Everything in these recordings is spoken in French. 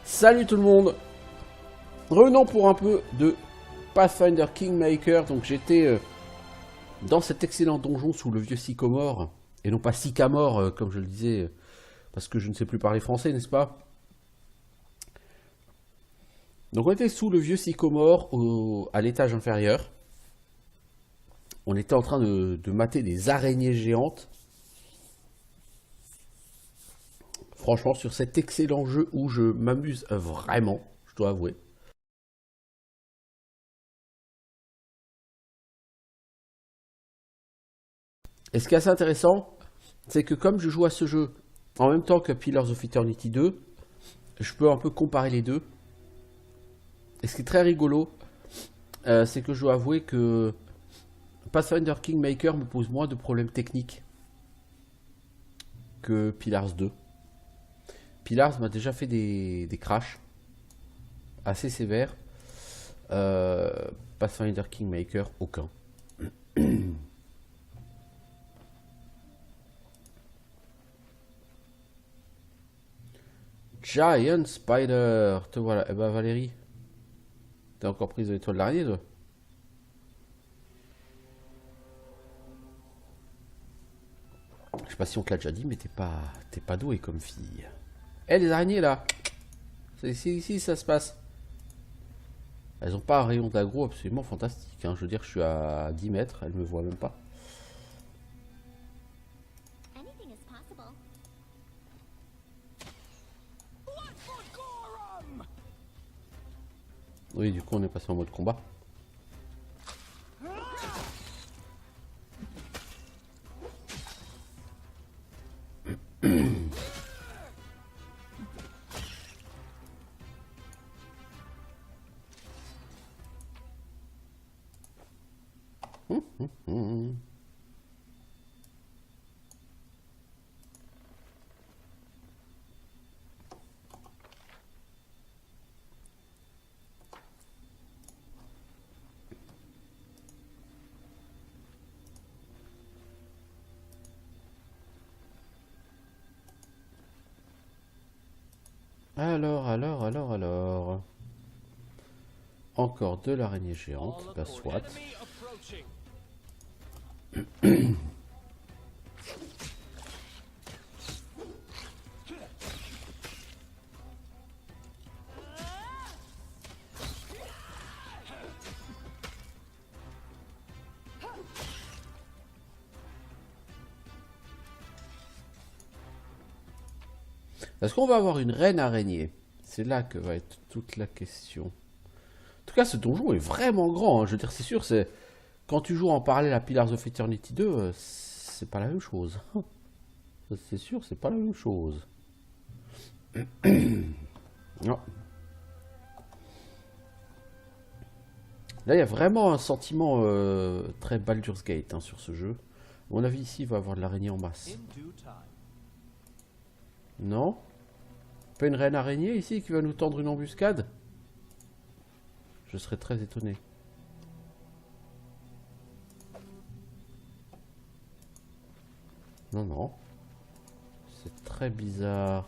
Salut tout le monde. Revenons pour un peu de Pathfinder Kingmaker. Donc j'étais dans cet excellent donjon sous le vieux sycomore, et non pas sycamore comme je le disais, parce que je ne sais plus parler français, n'est-ce pas? Donc on était sous le vieux sycomore à l'étage inférieur. On était en train de mater des araignées géantes. Franchement, sur cet excellent jeu où je m'amuse vraiment, je dois avouer. Et ce qui est assez intéressant, c'est que comme je joue à ce jeu en même temps que Pillars of Eternity 2, je peux un peu comparer les deux. Et ce qui est très rigolo, c'est que je dois avouer que Pathfinder Kingmaker me pose moins de problèmes techniques que Pillars 2. Pillars m'a déjà fait des crashs assez sévères. Pathfinder Kingmaker, aucun. Giant Spider, te voilà. Eh ben Valérie, t'es encore prise de l'étoile de l'araignée, toi? Je sais pas si on te l'a déjà dit, mais t'es pas douée comme fille. Eh, les araignées là, c'est ici ça se passe. Elles ont pas un rayon d'aggro absolument fantastique, hein. Je veux dire, je suis à 10 mètres, elles me voient même pas. Oui, du coup, on est passé en mode combat. Alors. Encore de l'araignée géante, bah soit. Est-ce qu'on va avoir une reine araignée? C'est là que va être toute la question. En tout cas, ce donjon est vraiment grand, hein. Je veux dire, c'est sûr, c'est quand tu joues en parallèle à Pillars of Eternity 2, c'est pas la même chose. C'est sûr, c'est pas la même chose. Non. Là, il y a vraiment un sentiment très Baldur's Gate, hein, sur ce jeu. À mon avis, ici, il va y avoir de l'araignée en masse. Non? Pas une reine araignée ici qui va nous tendre une embuscade? Je serais très étonné. Non. C'est très bizarre.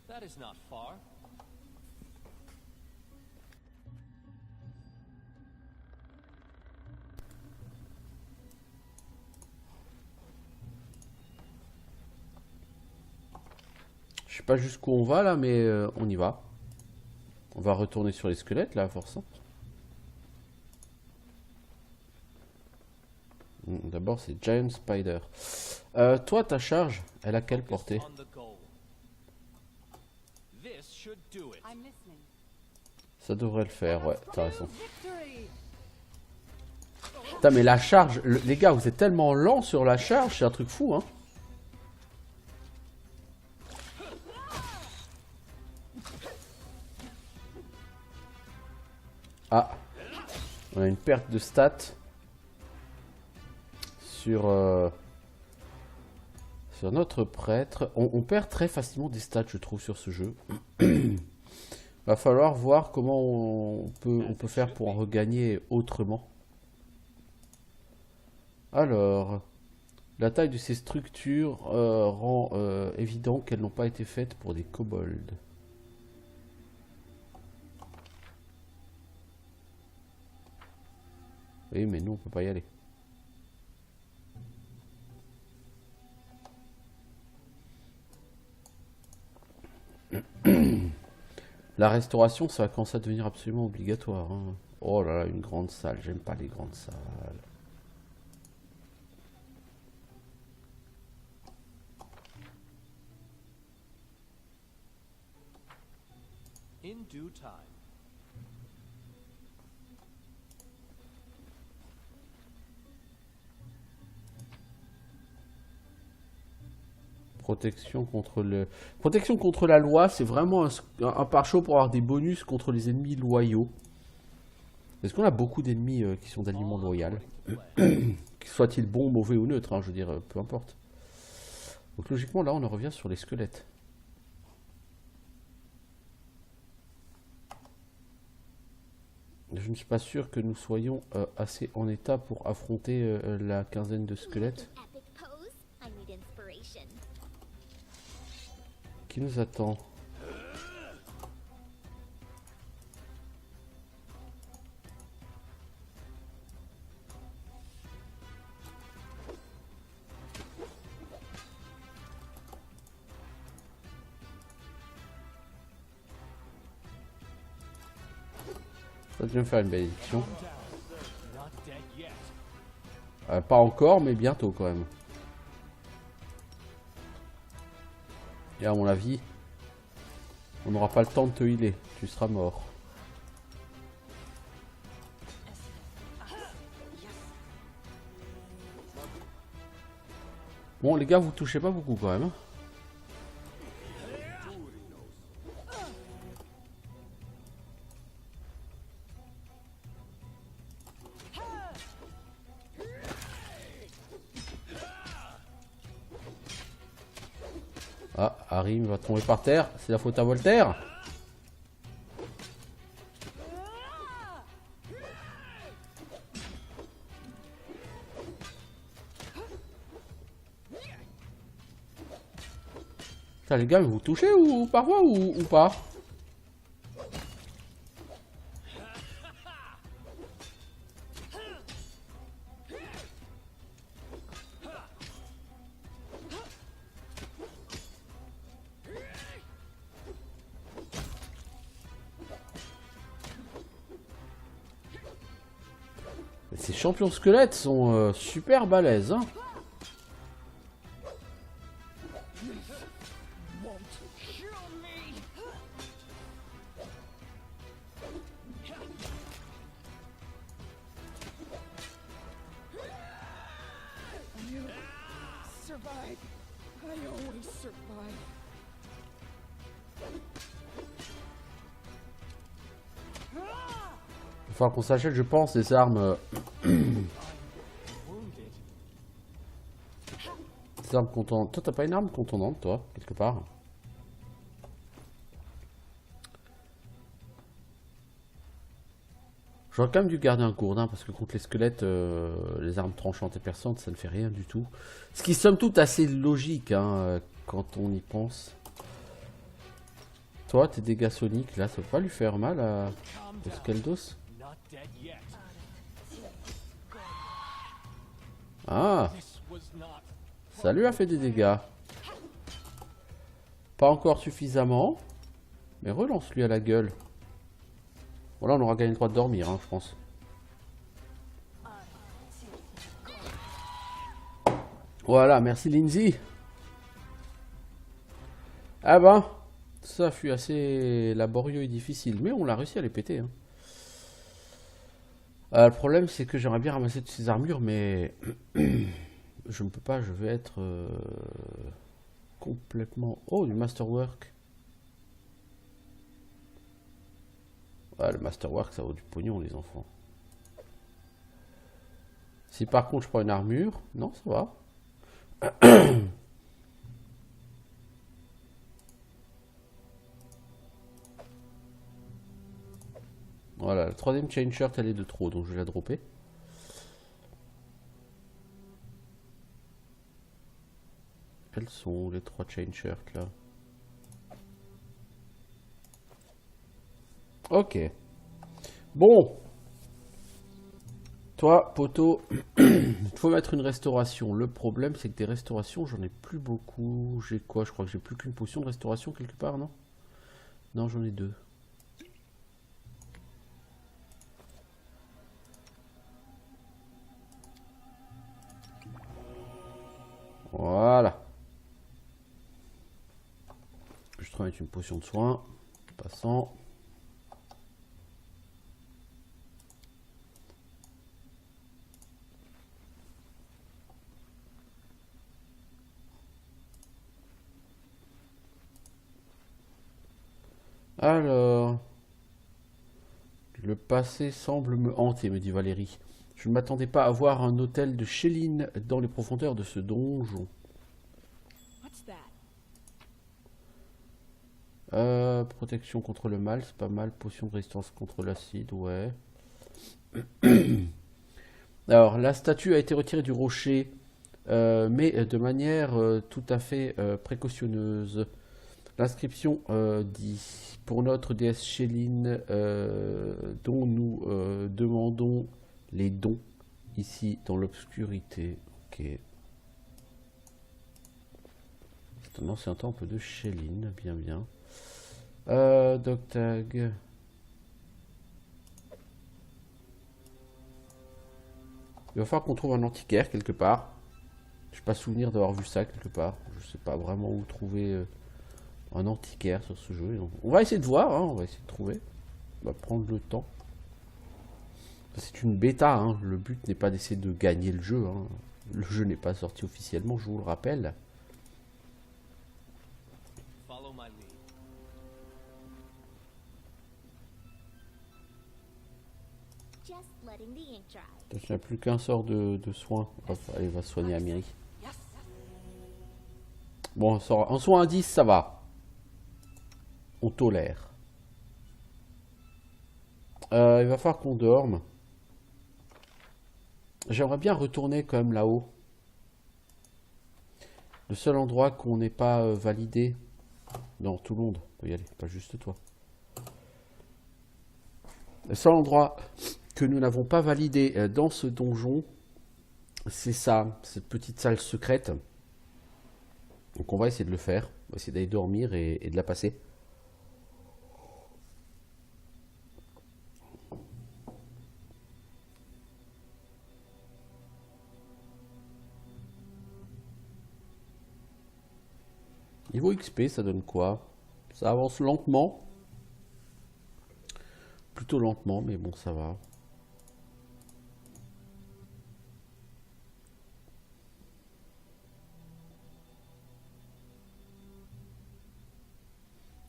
That is not far. Je sais pas jusqu'où on va là, mais on y va. On va retourner sur les squelettes là, à force. D'abord, c'est Giant Spider. Toi, ta charge, elle a quelle portée? Ça devrait le faire, ouais, t'as raison. Putain, mais la charge, les gars, vous êtes tellement lents sur la charge, c'est un truc fou, hein. Ah, on a une perte de stats sur notre prêtre. On perd très facilement des stats, je trouve, sur ce jeu. Va falloir voir comment on peut faire pour en regagner autrement. Alors, La taille de ces structures rend évident qu'elles n'ont pas été faites pour des kobolds. Oui, mais nous, on peut pas y aller. La restauration, ça va commencer à devenir absolument obligatoire. Hein. Oh là là, une grande salle. J'aime pas les grandes salles. In due time. Protection contre la loi, c'est vraiment un pare-chaud pour avoir des bonus contre les ennemis loyaux. Est-ce qu'on a beaucoup d'ennemis qui sont d'alignement loyal? Soit-il bon, mauvais ou neutre, hein, je veux dire, peu importe. Donc logiquement, là, on en revient sur les squelettes. Je ne suis pas sûr que nous soyons assez en état pour affronter la quinzaine de squelettes. Qui nous attend? Ça devient faire une bénédiction. Pas encore, mais bientôt quand même. Et à mon avis, on n'aura pas le temps de te healer. Tu seras mort. Bon, les gars, vous touchez pas beaucoup quand même. Ah, Harry va tomber par terre. C'est la faute à Voltaire. Putain, les gars, vous touchez ou parfois ou pas? Ces champions squelettes sont super balèzes, hein. Il va falloir qu'on s'achète, je pense, des armes. Des armes contendantes. Toi, t'as pas une arme contondante, toi, quelque part? J'aurais quand même dû garder un gourdin parce que contre les squelettes, les armes tranchantes et perçantes, ça ne fait rien du tout. Ce qui, somme toute, assez logique hein, quand on y pense. Toi, tes dégâts soniques, là, ça va pas lui faire mal à Skeldos? Ah, ça lui a fait des dégâts. Pas encore suffisamment, mais relance-lui à la gueule. Bon, là, on aura gagné le droit de dormir, hein, je pense. Voilà, merci Lindsay. Ah ben, ça fut assez laborieux et difficile, mais on l'a réussi à les péter. Hein. Le problème, c'est que j'aimerais bien ramasser toutes ces armures, mais je ne peux pas, je vais être complètement... Oh, du masterwork. Ouais, le masterwork, ça vaut du pognon, les enfants. Si par contre je prends une armure, non, ça va. Voilà, la troisième chain shirt, elle est de trop, donc je vais la dropper. Elles sont les 3 chain shirts là. Ok. Bon. Toi, poteau, il faut mettre une restauration. Le problème, c'est que des restaurations, j'en ai plus beaucoup. J'ai quoi? Je crois que j'ai plus qu'une potion de restauration quelque part, non? Non, j'en ai 2. Voilà. Je te mettre une potion de soin. Passant. Alors, le passé semble me hanter, me dit Valérie. Je ne m'attendais pas à voir un hôtel de Chéline dans les profondeurs de ce donjon. Protection contre le mal, c'est pas mal. Potion de résistance contre l'acide, ouais. Alors, la statue a été retirée du rocher, mais de manière tout à fait précautionneuse. L'inscription dit pour notre déesse Chéline, dont nous demandons les dons ici dans l'obscurité. Ok. C'est un ancien temple de Chéline, bien bien. Doctag. Il va falloir qu'on trouve un antiquaire quelque part. Je n'ai pas souvenir d'avoir vu ça quelque part. Je sais pas vraiment où trouver un antiquaire sur ce jeu. Donc, on va essayer de voir, hein, on va essayer de trouver. On va prendre le temps. C'est une bêta, hein. Le but n'est pas d'essayer de gagner le jeu. Hein. Le jeu n'est pas sorti officiellement, je vous le rappelle. Follow my lead. Just letting the ink dry. Il n'y a plus qu'un sort de soin. Allez, va soigner Amiri. Bon, en soin à 10, ça va. On tolère. Il va falloir qu'on dorme. J'aimerais bien retourner quand même là-haut. Le seul endroit qu'on n'ait pas validé. Non, tout le monde peut y aller, pas juste toi. Le seul endroit que nous n'avons pas validé dans ce donjon, c'est ça, cette petite salle secrète. Donc on va essayer de le faire. On va essayer d'aller dormir et de la passer. Niveau XP, ça donne quoi? Ça avance lentement. Plutôt lentement, mais bon, ça va.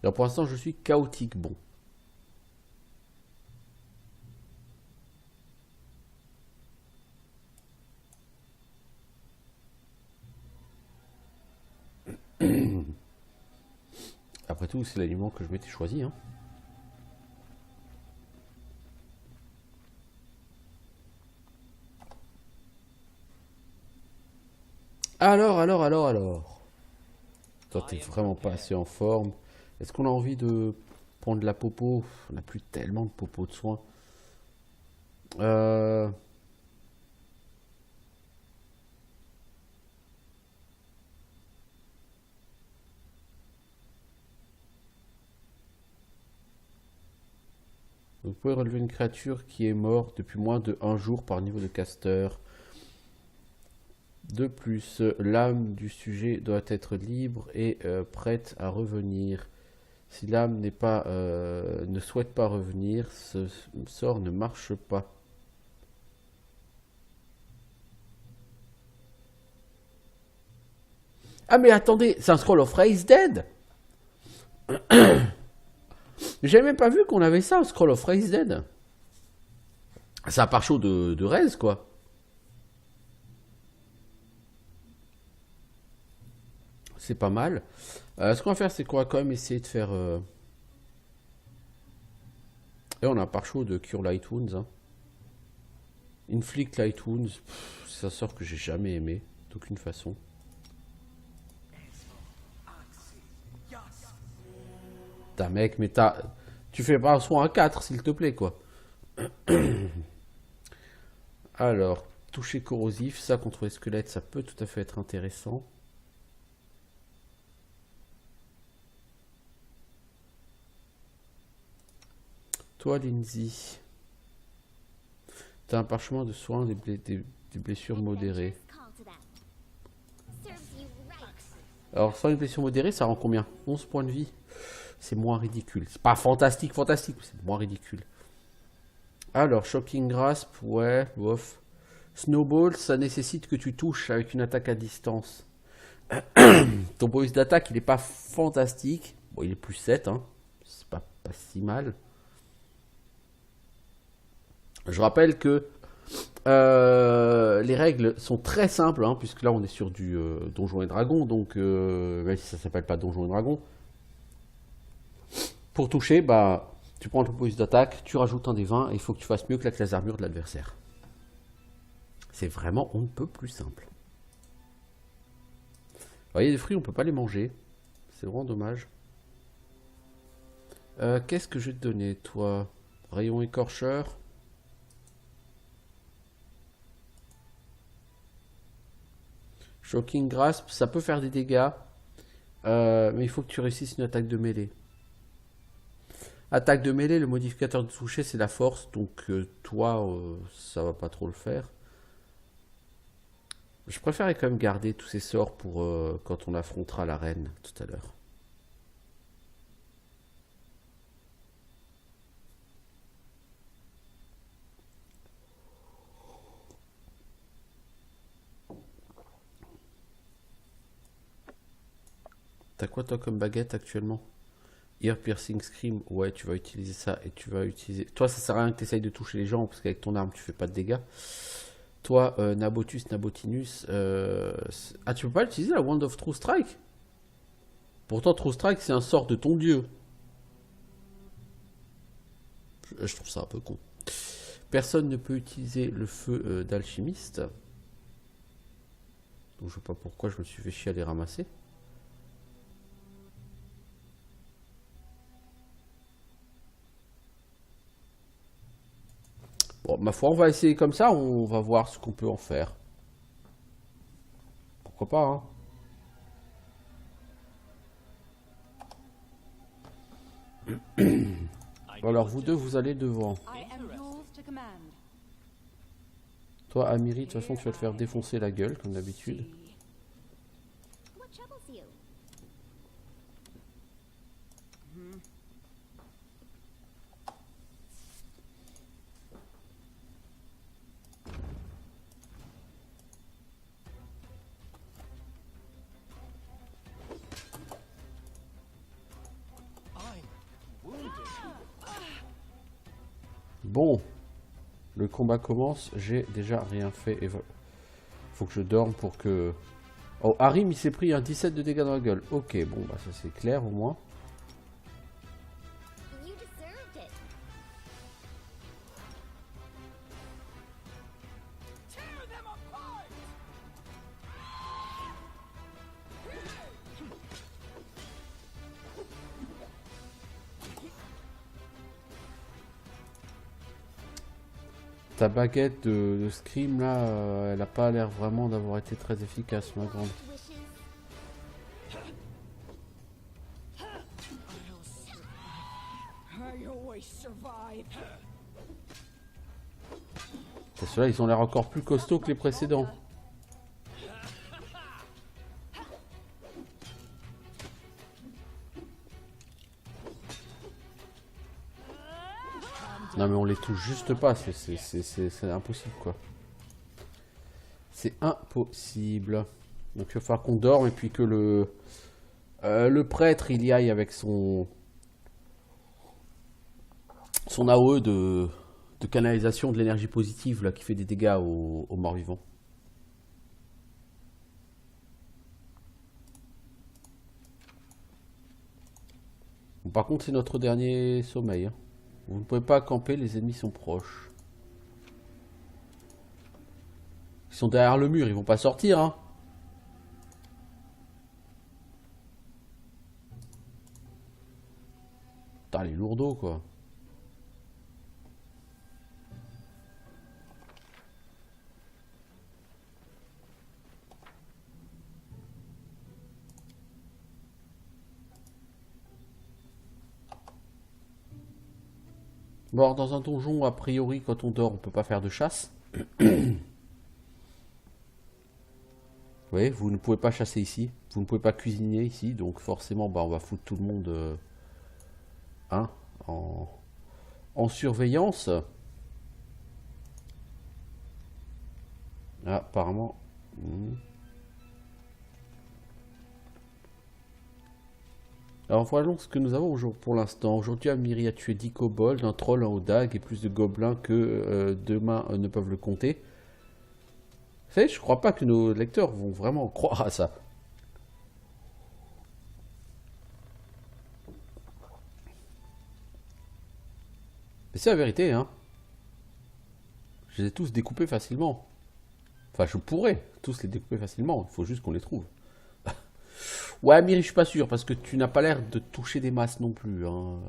Alors pour l'instant, je suis chaotique. Bon. Après tout, c'est l'aliment que je m'étais choisi. Hein. Alors. Toi, t'es vraiment pas assez en forme. Est-ce qu'on a envie de prendre de la popo? On n'a plus tellement de popo de soins. Vous pouvez relever une créature qui est morte depuis moins de 1 jour par niveau de caster. De plus, l'âme du sujet doit être libre et prête à revenir. Si l'âme ne souhaite pas revenir, ce sort ne marche pas. Ah mais attendez, c'est un Scroll of Raise Dead. J'avais même pas vu qu'on avait ça, un Scroll of Raise Dead. C'est un pare-chaud de Raise, quoi. C'est pas mal. Ce qu'on va faire, c'est qu'on va quand même essayer de faire... Et on a un pare-chaud de Cure Light Wounds. Hein. Inflict Light Wounds, c'est un sort que j'ai jamais aimé, d'aucune façon. Putain, mec, mais tu fais pas un soin à 4, s'il te plaît, quoi. Alors, toucher corrosif, ça contre les squelettes, ça peut tout à fait être intéressant. Toi, Lindsay, t'as un parchemin de soins des blessures modérées. Adventurous call to them. Serves you right. Alors, sans une blessure modérée, ça rend combien? 11 points de vie. C'est moins ridicule. C'est pas fantastique, fantastique, mais c'est moins ridicule. Alors, Shocking Grasp, ouais, bof. Snowball, ça nécessite que tu touches avec une attaque à distance. Ton bonus d'attaque, il est pas fantastique. Bon, il est plus 7, hein. C'est pas si mal. Je rappelle que les règles sont très simples, hein, puisque là on est sur du Donjons et Dragons, donc même si ça s'appelle pas Donjons et Dragons. Pour toucher, bah, tu prends ton bonus d'attaque, tu rajoutes un des 20 et il faut que tu fasses mieux que la classe d'armure de l'adversaire. C'est vraiment on ne peut plus simple. Vous voyez, les fruits, on peut pas les manger. C'est vraiment dommage. Qu'est-ce que je vais te donner, toi? Rayon écorcheur. Shocking Grasp, ça peut faire des dégâts. Mais il faut que tu réussisses une attaque de mêlée. Attaque de mêlée, le modificateur de toucher, c'est la force. Donc toi, ça va pas trop le faire. Je préférerais quand même garder tous ces sorts pour quand on affrontera la reine tout à l'heure. T'as quoi toi comme baguette actuellement? Ear Piercing Scream, ouais, tu vas utiliser ça et tu vas utiliser... Toi, ça sert à rien que tu essayes de toucher les gens parce qu'avec ton arme, tu fais pas de dégâts. Toi, Nabotus, Nabotinus... Ah, tu peux pas utiliser la Wand of True Strike? Pourtant, True Strike, c'est un sort de ton dieu. Je trouve ça un peu con. Personne ne peut utiliser le feu d'alchimiste. Donc, je sais pas pourquoi je me suis fait chier à les ramasser. Bon, ma foi, on va essayer comme ça, on va voir ce qu'on peut en faire. Pourquoi pas, hein. Alors, vous deux, vous allez devant. I am yours to command. Toi, Amiri, de toute façon, tu vas te faire défoncer la gueule, comme d'habitude. What troubles you? I'm wounded. Bon, le combat commence, j'ai déjà rien fait. Et faut que je dorme pour que... Oh, Harim, il s'est pris un 17 de dégâts dans la gueule. Ok, bon, bah ça c'est clair au moins. You deserved it. Tear them apart. Ta baguette de Scream là, elle a pas l'air vraiment d'avoir été très efficace, ma grande. Wishes. I always survive. Et ceux-là, ils ont l'air encore plus costauds que les précédents. Non mais on les touche juste pas, c'est impossible quoi. C'est impossible. Donc il va falloir qu'on dorme et puis que le prêtre il y aille avec son AOE de canalisation de l'énergie positive là qui fait des dégâts aux morts vivants. Bon, par contre c'est notre dernier sommeil, hein. Vous ne pouvez pas camper, les ennemis sont proches. Ils sont derrière le mur, ils vont pas sortir, hein. Putain, les lourdeaux, quoi. Bon, alors, dans un donjon, a priori, quand on dort, on peut pas faire de chasse. Oui, vous ne pouvez pas chasser ici. Vous ne pouvez pas cuisiner ici. Donc forcément, bah, on va foutre tout le monde hein, en surveillance. Ah, apparemment. Alors voilà ce que nous avons pour l'instant. Aujourd'hui, Amiri a tué 10 kobolds, un troll, un odag et plus de gobelins que demain ne peuvent le compter. Vous savez, je crois pas que nos lecteurs vont vraiment croire à ça. Mais c'est la vérité, hein. Je les ai tous découpés facilement. Enfin, je pourrais tous les découper facilement. Il faut juste qu'on les trouve. Ouais, Amiri, je suis pas sûr, parce que tu n'as pas l'air de toucher des masses non plus, hein.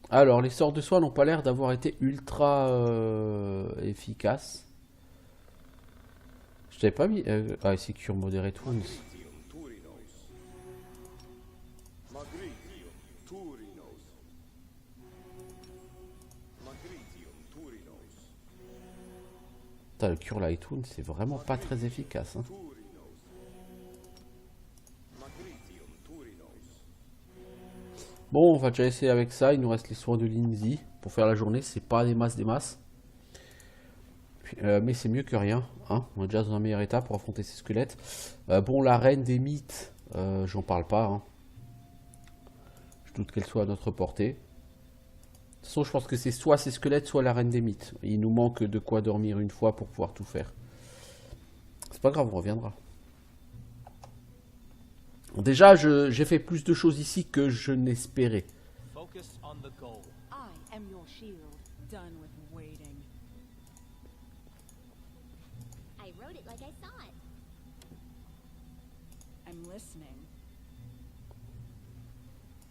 Alors, les sorts de soins n'ont pas l'air d'avoir été ultra efficaces. Je t'avais pas mis... ah, c'est cure moderate wounds. Putain, le cure light wound, c'est vraiment pas très efficace, hein. Bon, on va déjà essayer avec ça. Il nous reste les soins de Lindsay pour faire la journée. C'est pas des masses. Mais c'est mieux que rien, hein. On est déjà dans un meilleur état pour affronter ces squelettes. Bon, la reine des mythes, j'en parle pas, hein. Je doute qu'elle soit à notre portée. De toute façon, je pense que c'est soit ces squelettes, soit la reine des mythes. Il nous manque de quoi dormir une fois pour pouvoir tout faire. C'est pas grave, on reviendra. Déjà, j'ai fait plus de choses ici que je n'espérais. Focus on the goal. I am your shield. Done with waiting. I wrote it like I saw it. I'm listening.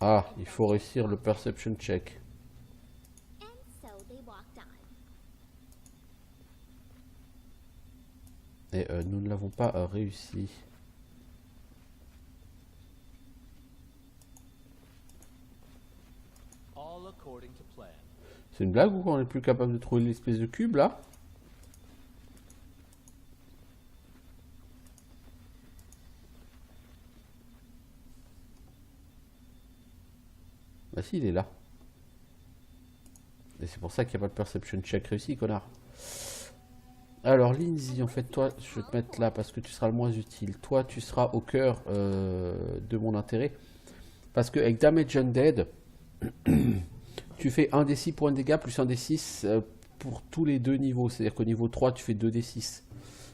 Ah, il faut réussir le perception check. And so they walked on. Et nous ne l'avons pas réussi. All according to plan. C'est une blague ou qu'on est plus capable de trouver l'espèce de cube là? Bah si, il est là. Et c'est pour ça qu'il n'y a pas de perception check réussi, connard. Alors Lindsay, en fait toi, je vais te mettre là parce que tu seras le moins utile. Toi, tu seras au cœur de mon intérêt. Parce que avec Damage Undead, tu fais 1 des 6 points de dégâts plus 1 des 6 pour tous les deux niveaux. C'est-à-dire qu'au niveau 3, tu fais 2 des 6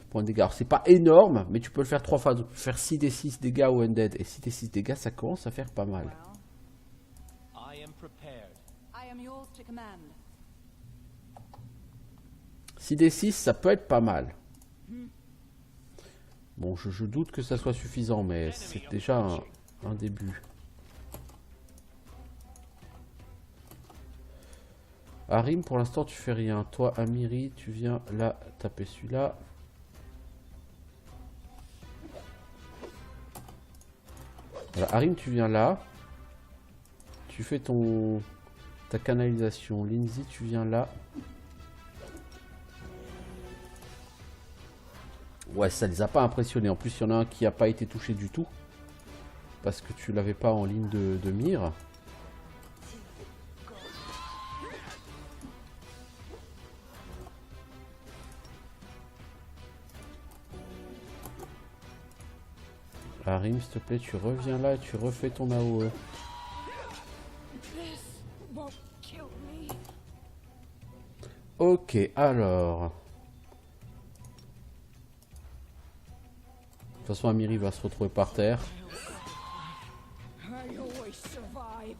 points de dégâts. Alors c'est pas énorme, mais tu peux le faire 3 fois. Donc tu peux faire 6 des 6 dégâts au Undead. Et 6 des 6 dégâts, ça commence à faire pas mal. Well, I am prepared. I am yours to command. 6 des 6, ça peut être pas mal. Bon, je doute que ça soit suffisant, mais c'est déjà un début. Harim, pour l'instant, tu fais rien. Toi, Amiri, tu viens là taper celui-là. Voilà, Harim, tu viens là. Tu fais ta canalisation. Lindsay, tu viens là. Ouais, ça les a pas impressionnés. En plus, il y en a un qui n'a pas été touché du tout. Parce que tu l'avais pas en ligne de mire. Harim, s'il te plaît, tu reviens là et tu refais ton AOE. This won't kill me. Ok, alors. De toute façon, Amiri va se retrouver par terre. I always survive.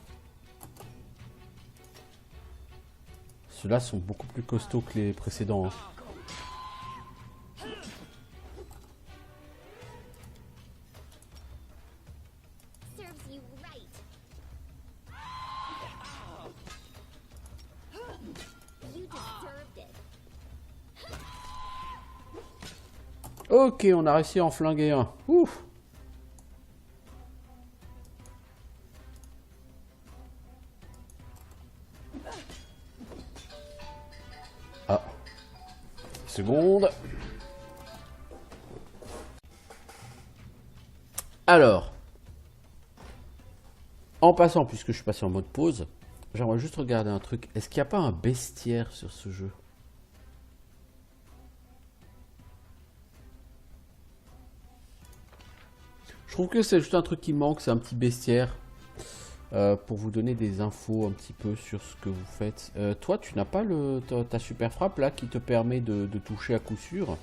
Ceux-là sont beaucoup plus costauds que les précédents, hein. Serves you right. Ok, on a réussi à en flinguer un. Ouf. Ah. Seconde. Alors. En passant, puisque je suis passé en mode pause, j'aimerais juste regarder un truc. Est-ce qu'il n'y a pas un bestiaire sur ce jeu? Je trouve que c'est juste un truc qui manque, c'est un petit bestiaire. Pour vous donner des infos un petit peu sur ce que vous faites. Toi, tu n'as pas ta super frappe là qui te permet de toucher à coup sûr?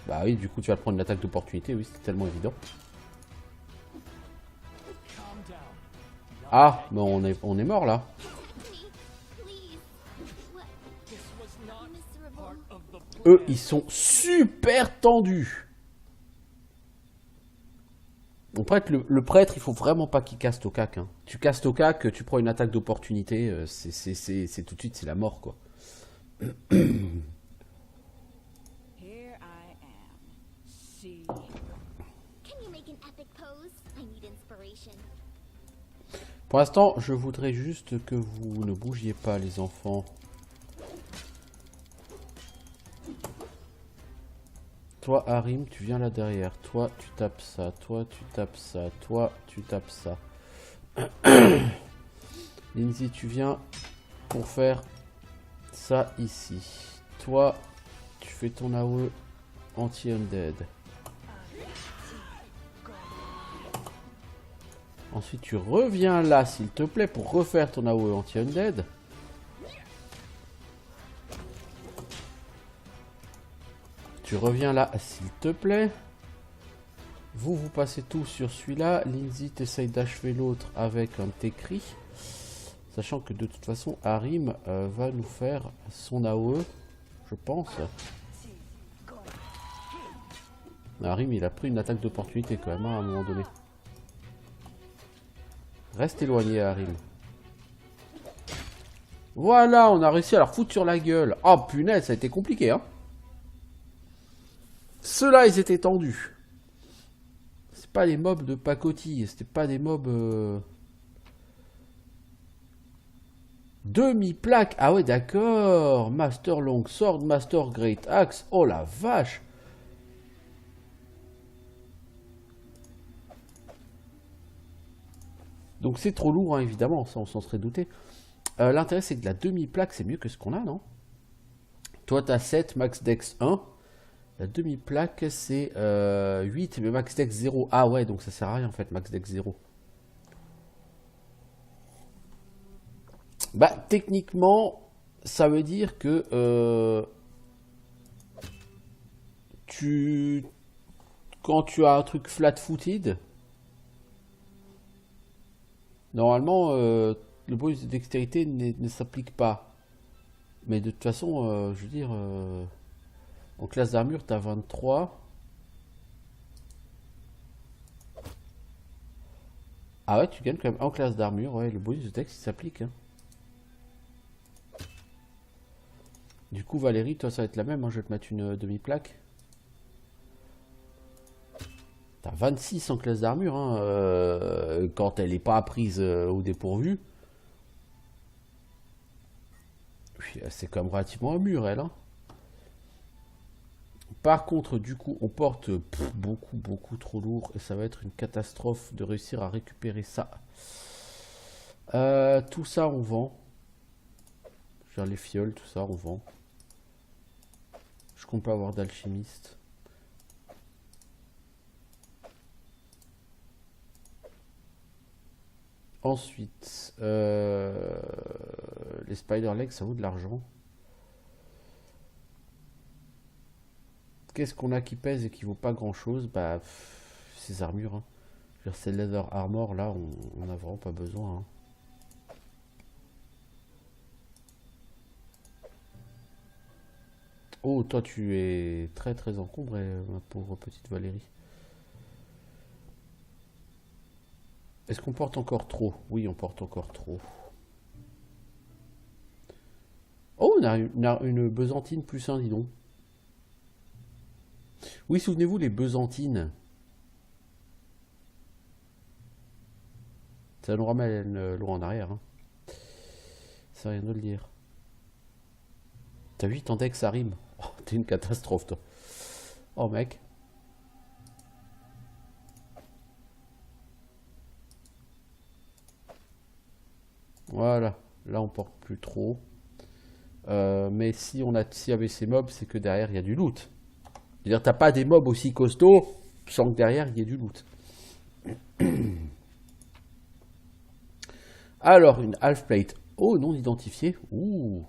Bah oui, du coup tu vas prendre une attaque d'opportunité, oui, c'est tellement évident. Ah, mais on est mort là. Please. What? Miserable. Eux, ils sont super tendus. Bon, le prêtre, il faut vraiment pas qu'il casse Tokak. Hein. Tu casses Tokak, tu prends une attaque d'opportunité, c'est tout de suite, c'est la mort, quoi. Here I am. See. Can you make an epic pose? I need inspiration. Pour l'instant, je voudrais juste que vous ne bougiez pas, les enfants. Toi, Harim, tu viens là derrière. Toi, tu tapes ça. Toi, tu tapes ça. Toi, tu tapes ça. Lindsay, tu viens pour faire ça ici. Toi, tu fais ton AOE anti-undead. Ensuite, tu reviens là, s'il te plaît, pour refaire ton AOE anti-undead. Tu reviens là, s'il te plaît. Vous passez tout sur celui-là. Lindsay, t'essayes d'achever l'autre avec un de tes cris. Sachant que de toute façon, Harim va nous faire son AOE, je pense. Harim, il a pris une attaque d'opportunité quand même, hein, à un moment donné. Reste éloigné, Harim. Voilà, on a réussi à leur foutre sur la gueule. Oh punaise, ça a été compliqué, hein. Ceux-là, ils étaient tendus. C'est pas des mobs de pacotille, c'était pas des mobs... Demi-plaque. Ah ouais, d'accord. Master Long Sword, Master Great Axe. Oh la vache. Donc c'est trop lourd, hein, évidemment. Ça, on s'en serait douté. L'intérêt, c'est que la demi-plaque, c'est mieux que ce qu'on a, non? Toi, t'as 7, Max Dex 1. La demi-plaque, c'est 8, mais Max Dex 0. Ah ouais, donc ça sert à rien, en fait, Max Dex 0. Bah, techniquement, ça veut dire que quand tu as un truc flat-footed, normalement, le bonus de dextérité ne s'applique pas. Mais de toute façon, je veux dire, en classe d'armure, tu as 23. Ah ouais, tu gagnes quand même en classe d'armure, ouais, le bonus de dex il s'applique. Hein. Du coup, Valérie, toi, ça va être la même. Hein. Je vais te mettre une demi-plaque. T'as 26 en classe d'armure. Hein, quand elle n'est pas prise au dépourvu. C'est quand même relativement un mur, elle. Hein. Par contre, du coup, on porte beaucoup trop lourd. Et ça va être une catastrophe de réussir à récupérer ça. Tout ça, on vend. Genre les fioles, tout ça, on vend. Je compte pas avoir d'alchimiste. Ensuite, les spider legs, ça vaut de l'argent. Qu'est-ce qu'on a qui pèse et qui vaut pas grand chose? Bah, ces armures. Hein. Je veux dire, ces leather armor là, on a vraiment pas besoin. Hein. Oh, toi, tu es très encombré, ma pauvre petite Valérie. Est-ce qu'on porte encore trop? Oui, on porte encore trop. Oh, on a une besantine plus 1, dis donc. Oui, souvenez-vous, les Byzantines. Ça nous ramène loin en arrière. Hein. Ça rien de le dire. T'as 8 en deck, ça rime. Oh, t'es une catastrophe, toi. Oh, mec. Voilà. Là, on porte plus trop. Mais si on a si avec ces mobs, c'est que derrière, il y a du loot. C'est-à-dire, t'as pas des mobs aussi costauds sans que derrière, il y ait du loot. Alors, une half plate. Oh, non identifié. Ouh.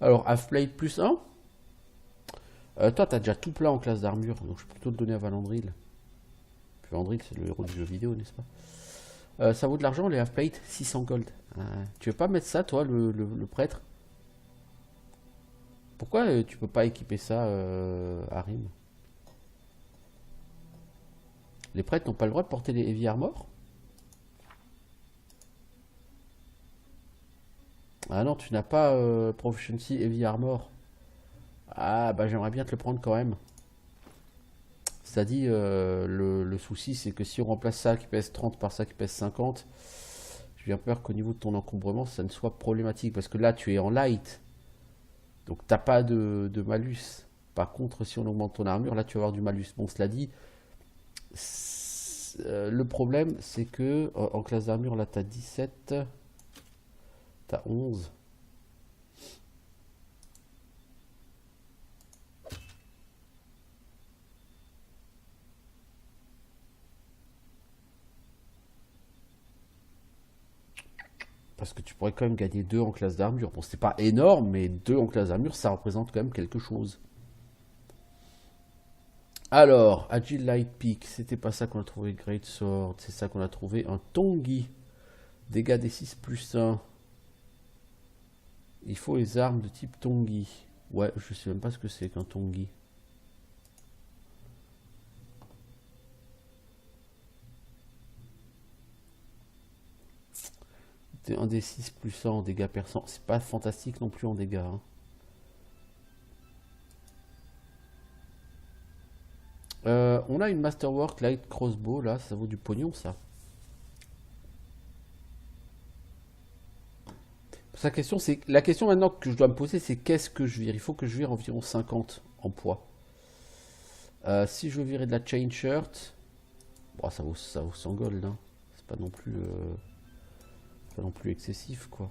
Alors, half plate plus 1. Toi, t'as déjà tout plein en classe d'armure, donc je vais plutôt le donner à Valandril. Puis Valandril, c'est le héros du jeu vidéo, n'est-ce pas? Ça vaut de l'argent, les half plate 600 gold. Tu veux pas mettre ça, toi, le prêtre? Pourquoi tu peux pas équiper ça, Harim? Les prêtres n'ont pas le droit de porter les heavy armor? Ah non, tu n'as pas Proficiency Heavy Armor. Ah bah j'aimerais bien te le prendre quand même. C'est-à-dire, le souci c'est que si on remplace ça qui pèse 30 par ça qui pèse 50, j'ai bien peur qu'au niveau de ton encombrement ça ne soit problématique. Parce que là tu es en light. Donc t'as pas de malus. Par contre, si on augmente ton armure, là tu vas avoir du malus. Bon, cela dit, le problème c'est que en classe d'armure, là t'as 17. T'as 11. Parce que tu pourrais quand même gagner 2 en classe d'armure. Bon, c'est pas énorme, mais 2 en classe d'armure, ça représente quand même quelque chose. Alors, Agile Light Peak, c'était pas ça qu'on a trouvé. Great Sword, c'est ça qu'on a trouvé. Un Tongi. Dégâts des 6 plus 1. Il faut les armes de type Tongi. Ouais, je sais même pas ce que c'est qu'un Tongi. Un des 6 plus 1 en dégâts perçants. C'est pas fantastique non plus en dégâts. Hein. On a une Masterwork Light Crossbow là, ça vaut du pognon ça. La question maintenant que je dois me poser, c'est qu'est-ce que je vire? Il faut que je vire environ 50 en poids. Si je veux virer de la chain shirt, bon, ça vaut 100 gold. Hein. C'est pas non plus excessif quoi.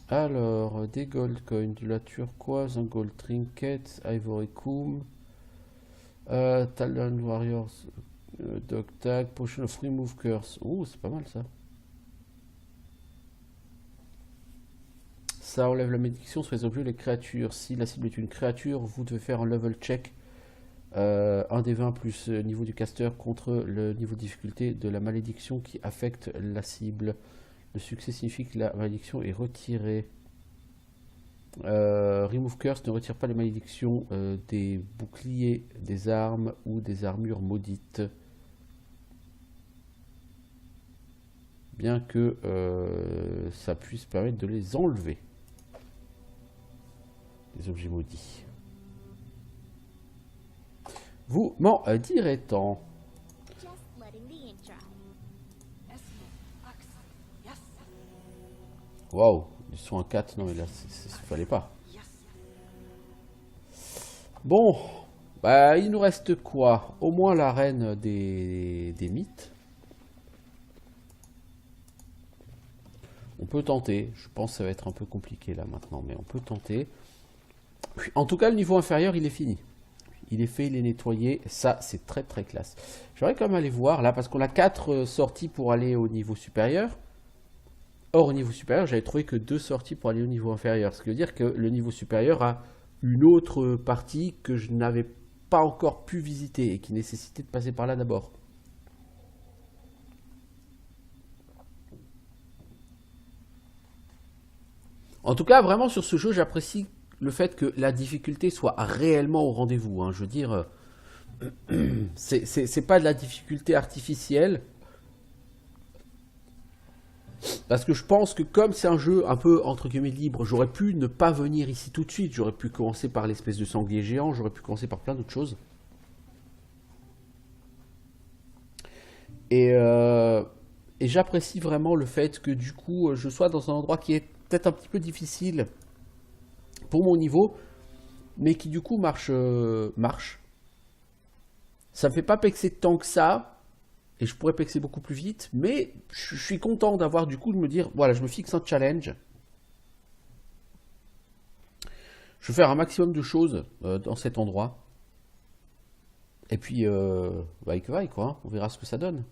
Alors, des gold coins, de la turquoise, un gold trinket, ivory comb, Talon Warriors, dog tag, potion of remove curse. Oh, c'est pas mal ça. Ça enlève la malédiction sur les objets et les créatures. Si la cible est une créature, vous devez faire un level check. Un des 20 plus niveau du caster contre le niveau de difficulté de la malédiction qui affecte la cible. Le succès signifie que la malédiction est retirée. Remove Curse ne retire pas les malédictions des boucliers, des armes ou des armures maudites. Bien que ça puisse permettre de les enlever. Les objets maudits. Vous m'en direz-t-on? Waouh, ils sont à 4, non mais là, il fallait pas. Bon, bah il nous reste quoi? Au moins la reine des mythes. On peut tenter, je pense que ça va être un peu compliqué là maintenant, mais on peut tenter. En tout cas, le niveau inférieur, il est fini. Il est fait, il est nettoyé, ça c'est très très classe. J'aimerais quand même aller voir là, parce qu'on a 4 sorties pour aller au niveau supérieur. Or, au niveau supérieur, j'avais trouvé que 2 sorties pour aller au niveau inférieur. Ce qui veut dire que le niveau supérieur a une autre partie que je n'avais pas encore pu visiter et qui nécessitait de passer par là d'abord. En tout cas, vraiment sur ce jeu, j'apprécie le fait que la difficulté soit réellement au rendez-vous. Hein. Je veux dire, C'est pas de la difficulté artificielle. Parce que je pense que comme c'est un jeu un peu entre guillemets libre, j'aurais pu ne pas venir ici tout de suite. J'aurais pu commencer par l'espèce de sanglier géant, j'aurais pu commencer par plein d'autres choses. Et, euh, et j'apprécie vraiment le fait que du coup je sois dans un endroit qui est peut-être un petit peu difficile pour mon niveau, mais qui du coup marche. Ça me fait pas pexer tant que ça, et je pourrais pexer beaucoup plus vite, mais je suis content d'avoir du coup de me dire, voilà, je me fixe un challenge. Je vais faire un maximum de choses dans cet endroit. Et puis, vaille que vaille, quoi, hein. On verra ce que ça donne.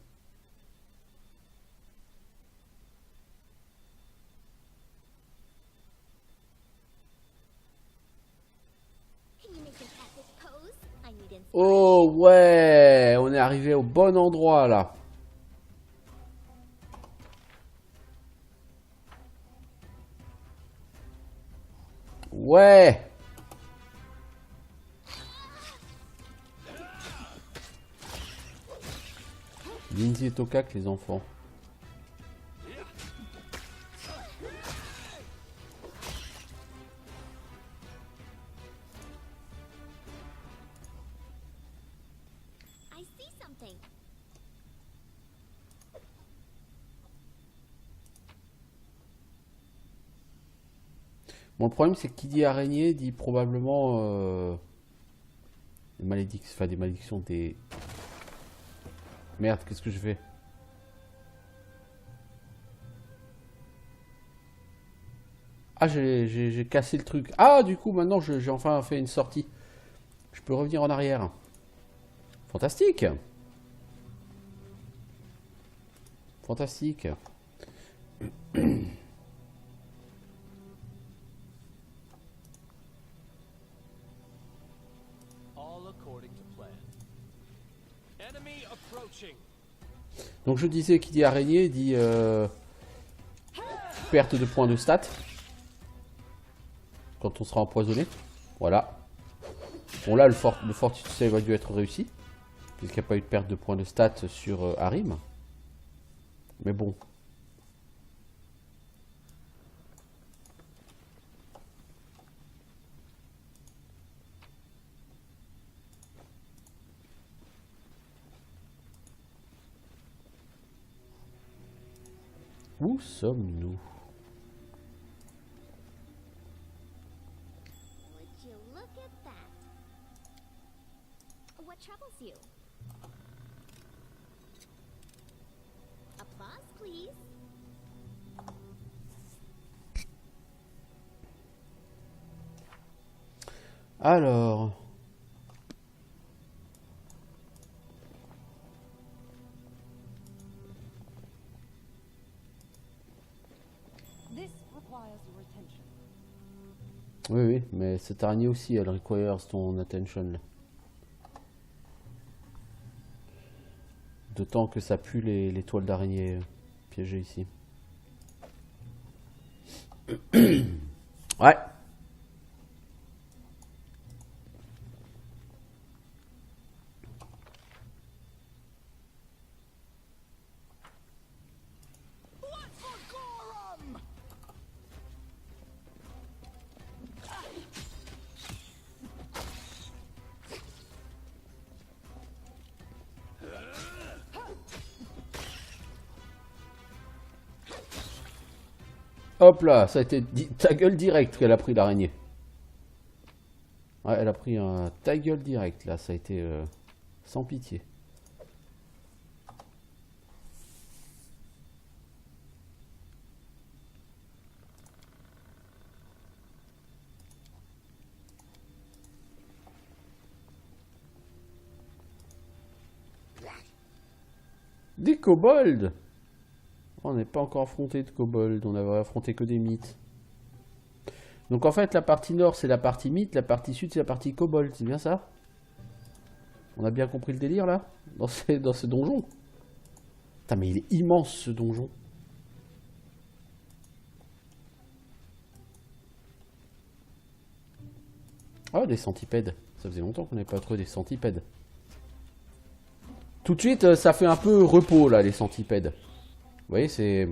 Can you make an epic pose? I need inspiration. Oh ouais, on est arrivé au bon endroit là. Ouais. Lindsay et Tokak, les enfants. I see something. Bon, le problème, c'est que qui dit araignée dit probablement des malédictions, enfin des malédictions, des... Merde, qu'est-ce que je fais? Ah, j'ai cassé le truc. Ah, du coup, maintenant, j'ai enfin fait une sortie. Je peux revenir en arrière. Fantastique. Fantastique. All according to plan. Enemy approaching. Donc je disais, qui dit araignée dit perte de points de stats quand on sera empoisonné. Voilà. Bon là, le fortitude save a dû être réussi puisqu'il n'y a pas eu de perte de points de stats sur Harim. Mais bon. Où sommes-nous? Would you look at that? What troubles you? Applause, please. Alors... This requires your attention. Oui, oui, mais cette araignée aussi, elle requires ton attention. D'autant que ça pue les toiles d'araignée piégées ici. Ouais. Hop là, ça a été ta gueule direct qu'elle a pris l'araignée. Ouais, elle a pris un ta gueule direct là, ça a été sans pitié. Des kobolds! On n'est pas encore affronté de kobolds, on avait affronté que des mythes. Donc en fait, la partie nord, c'est la partie mythe, la partie sud, c'est la partie kobold, c'est bien ça? On a bien compris le délire là? Dans ce donjon? Putain, mais il est immense ce donjon. Ah, des centipèdes. Ça faisait longtemps qu'on n'avait pas trouvé des centipèdes. Tout de suite, ça fait un peu repos, là, les centipèdes. Vous voyez, c'est...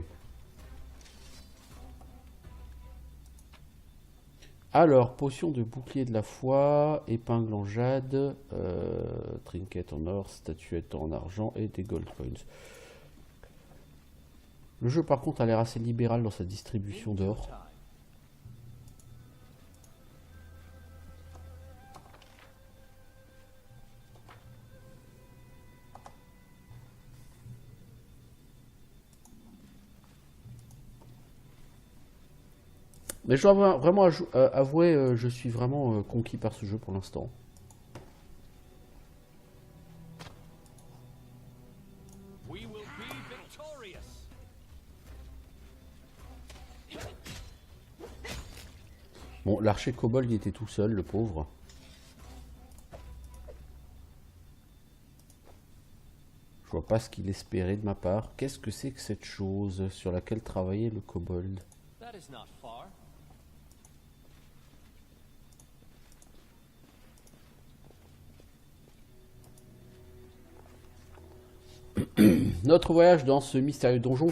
Alors, potion de bouclier de la foi, épingle en jade, trinket en or, statuette en argent et des gold coins. Le jeu, par contre, a l'air assez libéral dans sa distribution d'or. Mais je dois vraiment avouer, je suis vraiment conquis par ce jeu pour l'instant. We will be victorious. Bon, l'archer kobold, il était tout seul, le pauvre. Je vois pas ce qu'il espérait de ma part. Qu'est-ce que c'est que cette chose sur laquelle travaillait le kobold? That is not far. Notre voyage dans ce mystérieux donjon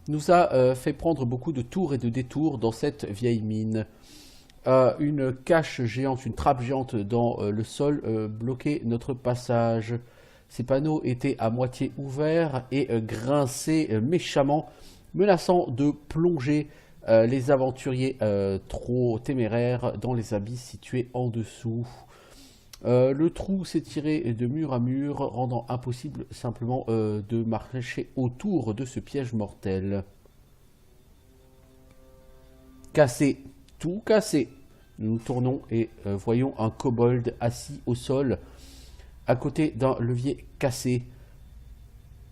nous a fait prendre beaucoup de tours et de détours dans cette vieille mine. Une cache géante, une trappe géante dans le sol bloquait notre passage. Ces panneaux étaient à moitié ouverts et grinçaient méchamment, menaçant de plonger les aventuriers trop téméraires dans les abysses situés en dessous. Le trou s'étirait de mur à mur, rendant impossible simplement de marcher autour de ce piège mortel. Cassé, tout cassé. Nous nous tournons et voyons un kobold assis au sol, à côté d'un levier cassé.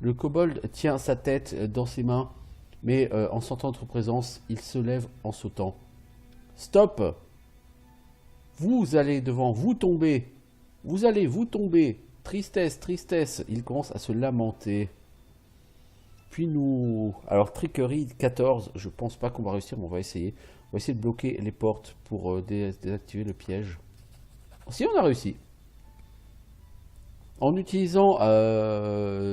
Le kobold tient sa tête dans ses mains, mais en sentant notre présence, il se lève en sautant. Stop! Vous allez devant vous tomber! Vous allez vous tomber! Tristesse, tristesse! Il commence à se lamenter. Puis nous... Alors, trickerie 14, je pense pas qu'on va réussir, mais on va essayer. On va essayer de bloquer les portes pour désactiver le piège. Si, on a réussi. En utilisant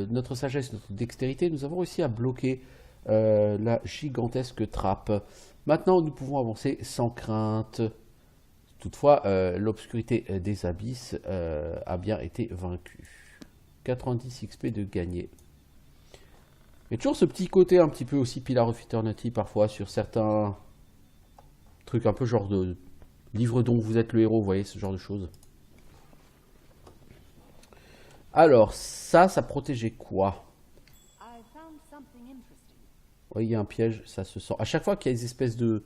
notre sagesse, notre dextérité, nous avons réussi à bloquer la gigantesque trappe. Maintenant, nous pouvons avancer sans crainte. Toutefois, l'obscurité des abysses a bien été vaincue. 90 XP de gagné. Il y a toujours ce petit côté un petit peu aussi Pillar of Eternity parfois sur certains trucs un peu genre de livre dont vous êtes le héros, vous voyez, ce genre de choses. Alors, ça protégeait quoi? Oui, il y a un piège, ça se sent. À chaque fois qu'il y a des espèces de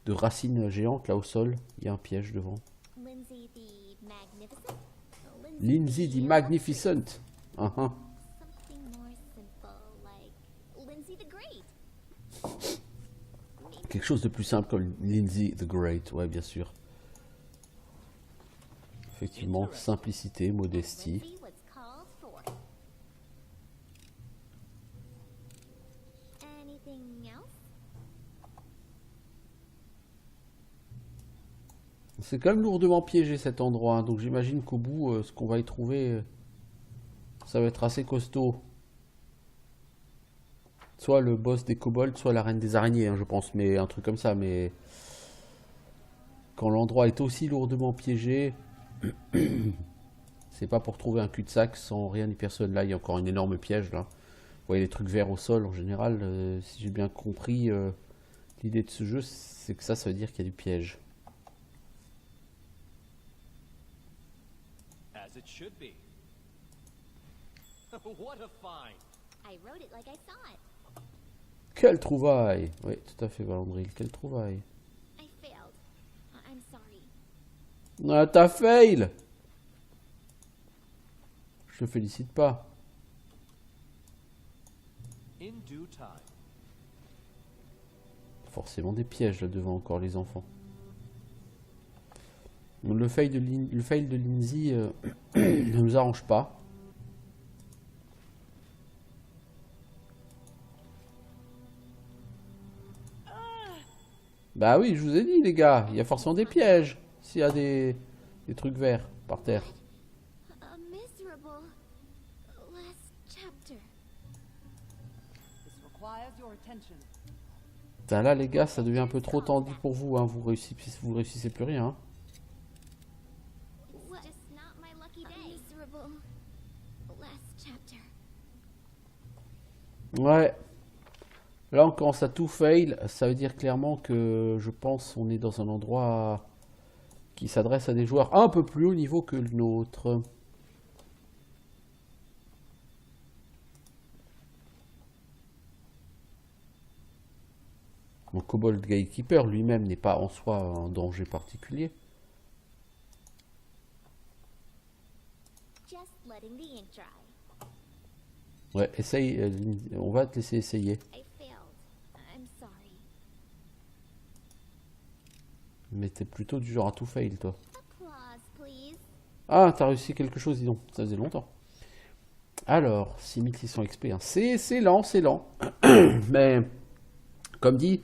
racines géantes là au sol, il y a un piège devant. Lindsay the Magnificent? Lindsay the Magnificent. Something more simple, like Lindsay the Great. Quelque chose de plus simple comme Lindsay the Great, ouais, bien sûr. Effectivement, simplicité, modestie. Lindsay was called for. Anything else? C'est quand même lourdement piégé cet endroit, hein, donc j'imagine qu'au bout, ce qu'on va y trouver, ça va être assez costaud. Soit le boss des kobolds, soit la reine des araignées, hein, je pense, mais un truc comme ça. Mais quand l'endroit est aussi lourdement piégé, c'est pas pour trouver un cul-de-sac sans rien ni personne. Là, il y a encore un énorme piège, là. Vous voyez les trucs verts au sol, en général, si j'ai bien compris, l'idée de ce jeu, c'est que ça veut dire qu'il y a du piège. As it should be. What a find! I wrote it like I saw it. Quelle trouvaille! Oui, tout à fait, Valandril, quelle trouvaille! I failed. I'm sorry. Ah, t'as fail! Je te félicite pas. In due time. Forcément des pièges là devant encore les enfants. Donc, le fail de Lindsay ne nous arrange pas. Bah oui, je vous ai dit les gars, il y a forcément des pièges s'il y a des trucs verts par terre. A miserable last chapter. This requires your attention. Putain, là les gars, ça devient un peu trop tendu pour vous, hein. Vous réussissez plus rien, hein. It's just not my lucky day. Miserable last chapter. Ouais. Là on commence à tout fail, ça veut dire clairement que je pense on est dans un endroit qui s'adresse à des joueurs un peu plus haut niveau que le nôtre. Mon Kobold Gatekeeper lui-même n'est pas en soi un danger particulier. Just letting the ink dry. Ouais, essaye, on va te laisser essayer. I failed. I'm sorry. Mais t'es plutôt du genre à tout fail, toi. Applause, please. Ah, t'as réussi quelque chose, dis donc. Ça faisait longtemps. Alors, 6600 XP. Hein. C'est lent, c'est lent. Mais, comme dit,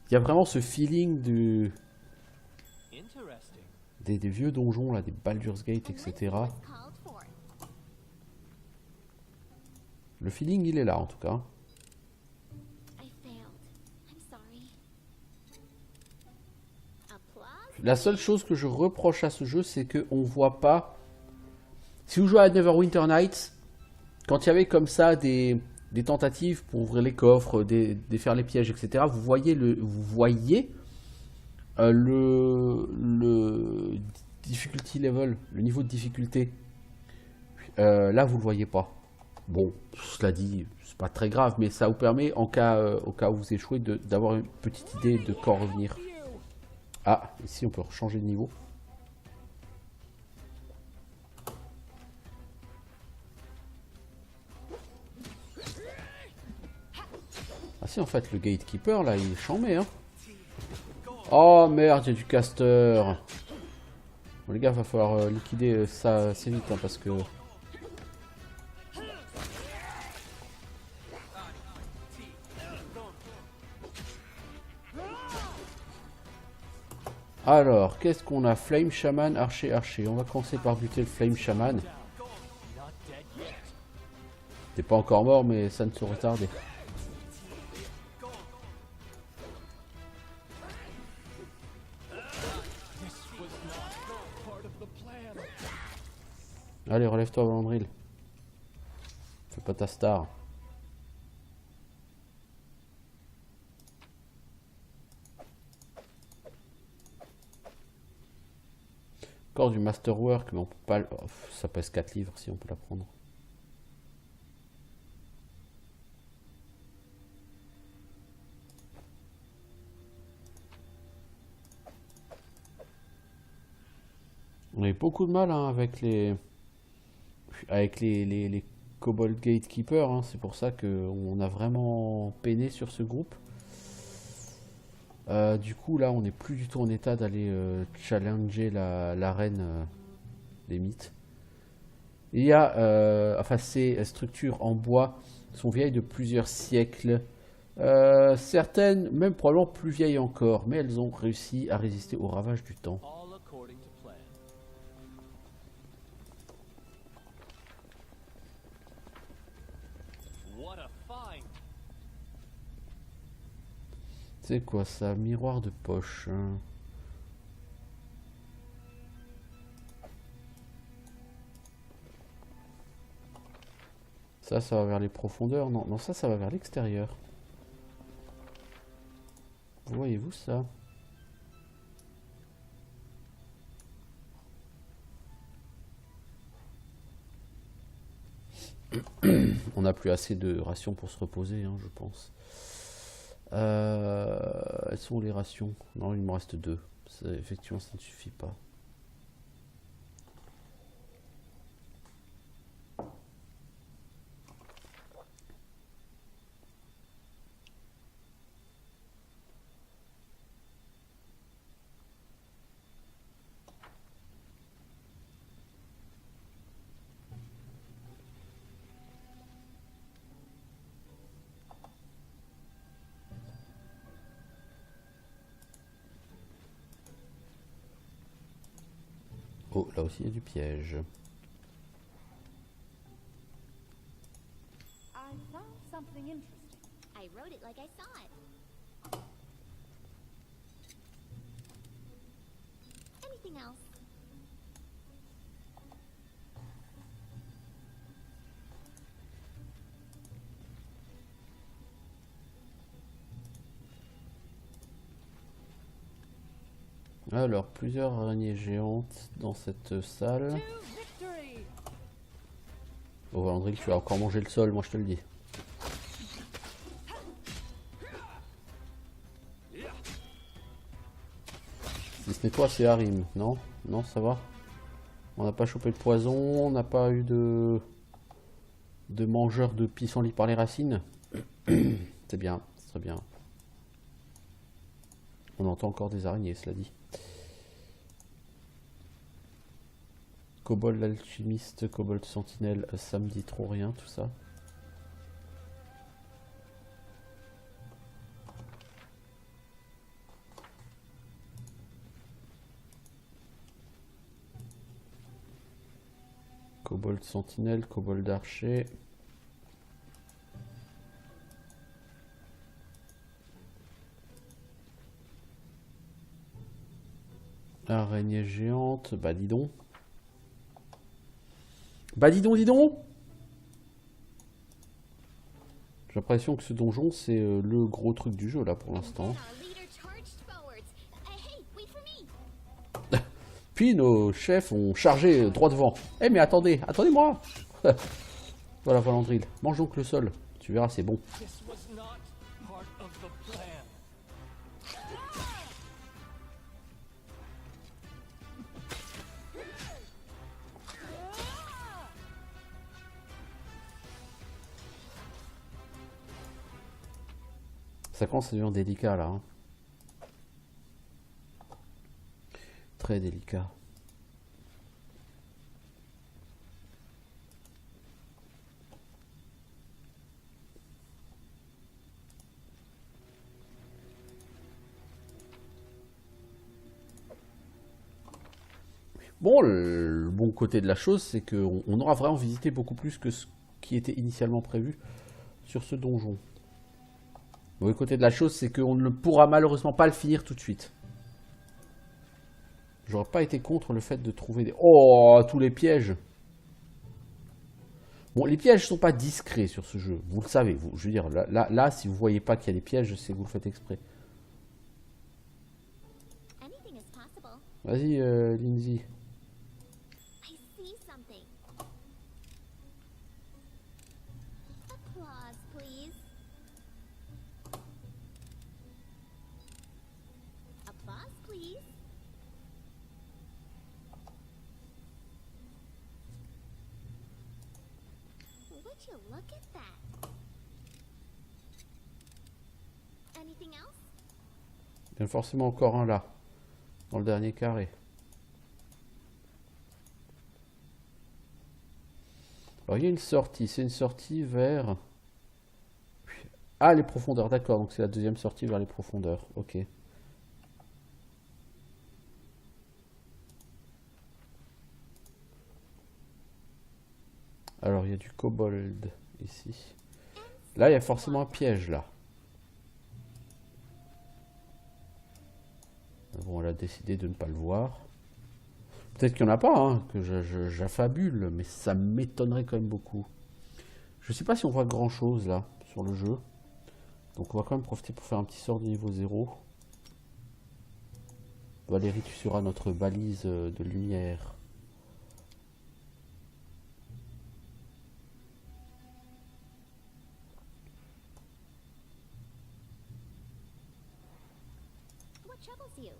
il y a vraiment ce feeling Interesting. des vieux donjons, là, des Baldur's Gate, And etc. let's see what's called for. Le feeling, il est là, en tout cas. I failed. I'm sorry. Applause. La seule chose que je reproche à ce jeu, c'est qu'on voit pas... Si vous jouez à Neverwinter Nights, quand il y avait comme ça des tentatives pour ouvrir les coffres, défaire les pièges, etc., vous voyez le difficulty level, le niveau de difficulté. Là, vous le voyez pas. Bon, cela dit, c'est pas très grave, mais ça vous permet, au cas où vous échouez, d'avoir une petite idée de quand revenir. Ah, ici on peut changer de niveau. Ah si, en fait, le Gatekeeper, là, il est chambé, hein. Oh merde, il y a du caster. Bon, les gars, va falloir liquider ça assez vite, hein, parce que... Alors, qu'est-ce qu'on a? Flame Shaman, Archer, Archer. On va commencer par buter le Flame Shaman. Not dead yet. T'es pas encore mort, mais ça ne saurait tarder. This was not part of the plan. Allez, relève-toi, Valandril. Fais pas ta star. Encore du masterwork, mais on peut pas... Oh, ça pèse 4 livres si on peut la prendre. On a eu beaucoup de mal, hein, avec les Kobold Gatekeeper, hein. C'est pour ça qu'on a vraiment peiné sur ce groupe. Du coup, là, on n'est plus du tout en état d'aller challenger la reine des mythes. Il y a, enfin, ces structures en bois sont vieilles de plusieurs siècles. Certaines, même probablement plus vieilles encore, mais elles ont réussi à résister aux ravages du temps. All according to plan. What a find! C'est quoi ça? Miroir de poche, hein. Ça va vers les profondeurs. Non, non, ça va vers l'extérieur. Voyez-vous ça? On n'a plus assez de rations pour se reposer, hein, je pense. Elles sont où les rations? Non, il me reste 2. Effectivement, ça ne suffit pas. Oh, là aussi il y a du piège. something interesting. I wrote it like I saw it. Anything else? Alors, plusieurs araignées géantes dans cette salle. To victory! Oh, Valandril, tu vas encore manger le sol, moi je te le dis. Si ce n'est toi, c'est Harim, non? Non, ça va? On n'a pas chopé de poison, on n'a pas eu de mangeurs de pissenlit par les racines. C'est bien, c'est très bien. On entend encore des araignées, cela dit. Kobold alchimiste, kobold sentinelle, ça me dit trop rien tout ça. Kobold sentinelle, kobold archer. Araignée géante, bah dis donc. Bah dis donc, dis donc. J'ai l'impression que ce donjon c'est le gros truc du jeu là pour l'instant. Our leader charged forwards. Hey, wait for me. Puis nos chefs ont chargé droit devant. Eh mais attendez, attendez-moi. Voilà Valandril, mange donc le sol. Tu verras, c'est bon. This was not part of the plan. Ça commence à devenir délicat là. Hein. Très délicat. Bon, le bon côté de la chose, c'est qu'on aura vraiment visité beaucoup plus que ce qui était initialement prévu sur ce donjon. Le mauvais côté de la chose, c'est qu'on ne pourra malheureusement pas le finir tout de suite. J'aurais pas été contre le fait de trouver des... Oh, tous les pièges! Bon, les pièges sont pas discrets sur ce jeu. Vous le savez, vous. Je veux dire, là si vous voyez pas qu'il y a des pièges, c'est que vous le faites exprès. Anything is possible. Vas-y, Lindsay. I see something. Applause, please. Applause, please. Would you look at that? Anything else? Il y en a forcément encore un là. Dans le dernier carré. Alors il y a une sortie. C'est une sortie vers... Ah, les profondeurs. D'accord. Donc c'est la deuxième sortie vers les profondeurs. Ok. Alors il y a du kobold ici. Là il y a forcément un piège là. Bon, elle a décidé de ne pas le voir. Peut-être qu'il n'y en a pas, hein, que j'affabule, mais ça m'étonnerait quand même beaucoup. Je ne sais pas si on voit grand chose là sur le jeu. Donc on va quand même profiter pour faire un petit sort de niveau 0. Valérie, tu seras notre balise de lumière. What troubles you?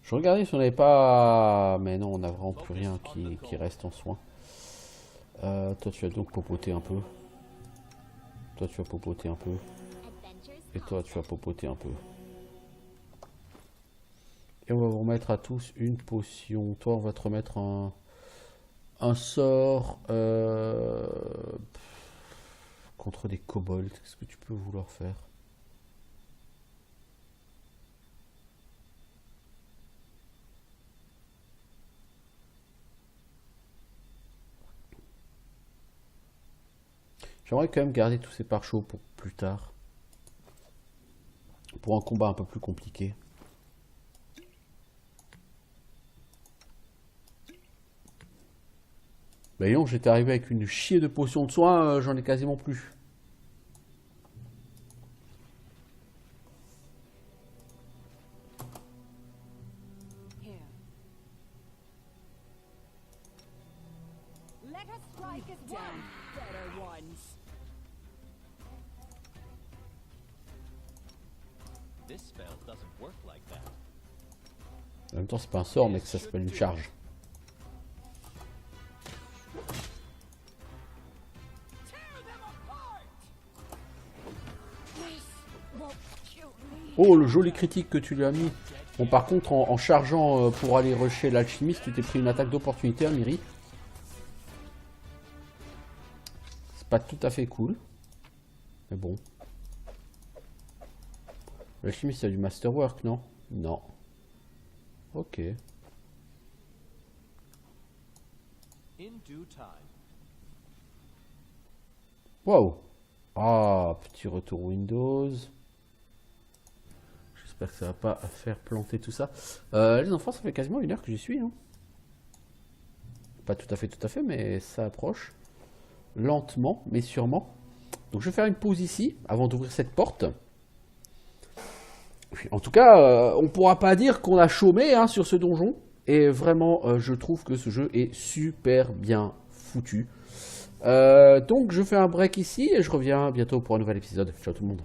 Je regardais si on n'avait pas... Mais non, on n'a vraiment plus rien qui reste en soin. Toi, tu vas donc popoter un peu. Toi, tu vas popoter un peu. Adventures Et toi, tu vas possible. popoter un peu. Et on va vous remettre à tous une potion. Toi, on va te remettre un sort contre des kobolds. Qu'est-ce que tu peux vouloir faire? J'aimerais quand même garder tous ces pare-chocs pour plus tard. Pour un combat un peu plus compliqué. Voyons, j'étais arrivé avec une chier de potions de soins, j'en ai quasiment plus. Here. Let us strike as one. Better ones. This spell doesn't work like that. En même temps, c'est pas un sort, mais que ça s'appelle une charge. Oh, le joli critique que tu lui as mis. Bon, par contre, en chargeant pour aller rusher l'alchimiste, tu t'es pris une attaque d'opportunité, Amiri. C'est pas tout à fait cool. Mais bon. L'alchimiste, il y a du masterwork, non? Non. Ok. In due time. Waouh. Ah, petit retour Windows. J'espère que ça va pas faire planter tout ça. Les enfants, ça fait quasiment 1 heure que j'y suis. Hein. Pas tout à fait, mais ça approche. Lentement, mais sûrement. Donc je vais faire une pause ici, avant d'ouvrir cette porte. En tout cas, on pourra pas dire qu'on a chômé hein, sur ce donjon. Et vraiment, je trouve que ce jeu est super bien foutu. Donc je fais un break ici et je reviens bientôt pour un nouvel épisode. Ciao tout le monde.